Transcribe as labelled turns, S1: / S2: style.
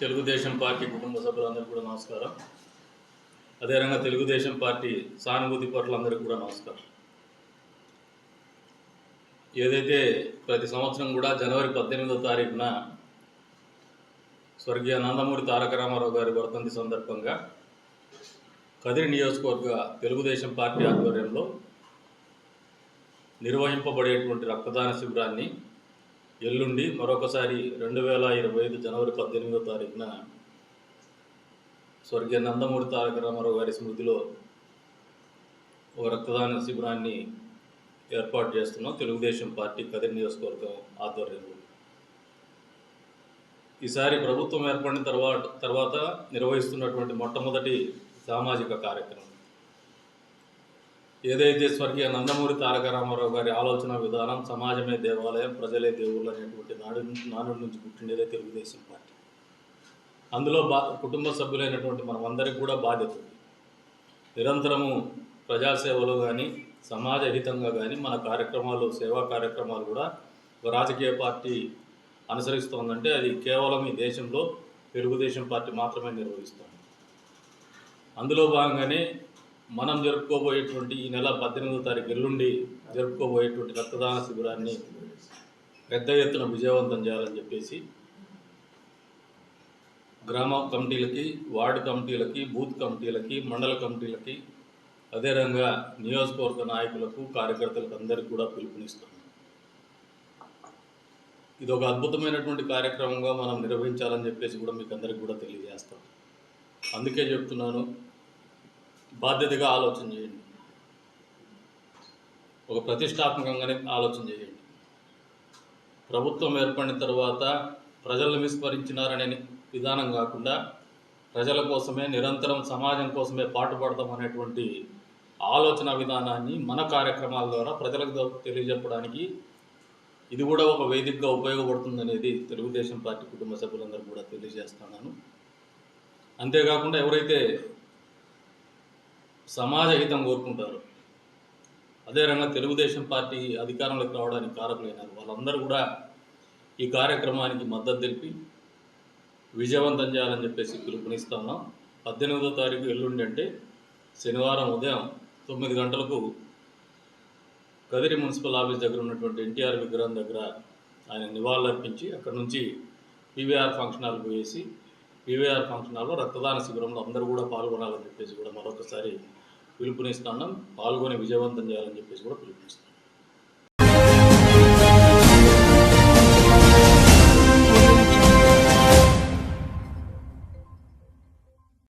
S1: Telugu Desam party కుటుంబ సభ్యులందరికీ కూడా నమస్కారం. అదేవిధంగా తెలుగుదేశం పార్టీ సానుభూతి పట్లందరికీ కూడా నమస్కారం. ఏదైతే ప్రతి సంవత్సరం కూడా జనవరి 18వ తారీఖున స్వర్గీయ నందమూరి తారక రామారావు గారి వర్ధంతి సందర్భంగా కదిరి నియోజకవర్గ తెలుగుదేశం పార్టీ ఆధ్వర్యంలో నిర్వహింపబడేటువంటి రక్తదాన శిబిరాన్ని ఎల్లుండి మరొకసారి 2025 జనవరి 18వ తారీఖున స్వర్గీయ నందమూరి తారక రామారావు గారి స్మృతిలో ఒక రక్తదాన శిబిరాన్ని ఏర్పాటు చేస్తున్నాం తెలుగుదేశం పార్టీ కదిరి నియోజకవర్గం ఆధ్వర్యంలో. ఈసారి ప్రభుత్వం ఏర్పడిన తర్వాత నిర్వహిస్తున్నటువంటి మొట్టమొదటి సామాజిక కార్యక్రమం ఏదైతే స్వర్గీయ నందమూరి తారక రామారావు గారి ఆలోచన విధానం సమాజమే దేవాలయం ప్రజలే దేవుళ్ళు అనేటువంటి నానుడి నుంచి పుట్టినదే తెలుగుదేశం పార్టీ. అందులో కుటుంబ సభ్యులైనటువంటి మనమందరికీ కూడా బాధ్యత ఉంది. నిరంతరము ప్రజాసేవలో కానీ సమాజ హితంగా కానీ మన కార్యక్రమాలు సేవా కార్యక్రమాలు కూడా ఒక రాజకీయ పార్టీ అనుసరిస్తోందంటే అది కేవలం ఈ దేశంలో తెలుగుదేశం పార్టీ మాత్రమే నిర్వహిస్తుంది. అందులో భాగంగానే మనం జరుపుకోబోయేటువంటి ఈ నెల 18వ తారీఖు ఎల్లుండి జరుపుకోబోయేటువంటి రక్తదాన శిబిరాన్ని పెద్ద ఎత్తున విజయవంతం చేయాలని చెప్పేసి గ్రామ కమిటీలకి, వార్డు కమిటీలకి, బూత్ కమిటీలకి, మండల కమిటీలకి, అదేవిధంగా నియోజకవర్గ నాయకులకు, కార్యకర్తలకు అందరికీ కూడా పిలుపునిస్తాం. ఇది ఒక అద్భుతమైనటువంటి కార్యక్రమంగా మనం నిర్వహించాలని చెప్పేసి కూడా మీకు అందరికీ కూడా తెలియజేస్తాం. అందుకే చెప్తున్నాను, బాధ్యతగా ఆలోచన చేయండి, ఒక ప్రతిష్టాత్మకంగానే ఆలోచన చేయండి. ప్రభుత్వం ఏర్పడిన తర్వాత ప్రజలను విస్మరించినారనే విధానం కాకుండా ప్రజల కోసమే నిరంతరం సమాజం కోసమే పాటుపడతాం అనేటువంటి ఆలోచన విధానాన్ని మన కార్యక్రమాల ద్వారా ప్రజలకు తెలియజెప్పడానికి ఇది కూడా ఒక వేదికగా ఉపయోగపడుతుందనేది తెలుగుదేశం పార్టీ కుటుంబ సభ్యులందరూ కూడా తెలియజేస్తున్నాను. అంతేకాకుండా ఎవరైతే సమాజ హితం కోరుకుంటారో అదే రంగా తెలుగుదేశం పార్టీ అధికారంలోకి రావడానికి కారకులైనారు వాళ్ళందరూ కూడా ఈ కార్యక్రమానికి మద్దతు తెలిపి విజయవంతం చేయాలని చెప్పేసి పిలుపునిస్తున్నాం. 18వ తారీఖు ఎల్లుండి అంటే శనివారం ఉదయం 9 గంటలకు కదిరి మున్సిపల్ ఆఫీస్ దగ్గర ఉన్నటువంటి ఎన్టీఆర్ విగ్రహం దగ్గర ఆయన నివాళులర్పించి అక్కడ నుంచి పీవీఆర్ ఫంక్షన్ హాల్ పోయేసి పీవీఆర్ ఫంక్షన్ హాల్లో రక్తదాన శిబిరంలో అందరూ కూడా పాల్గొనాలని చెప్పేసి కూడా మరొకసారి పిలుపునిస్తున్నాం. పాల్గొని విజయవంతం చేయాలని చెప్పేసి కూడా పిలుపునిస్తున్నాం.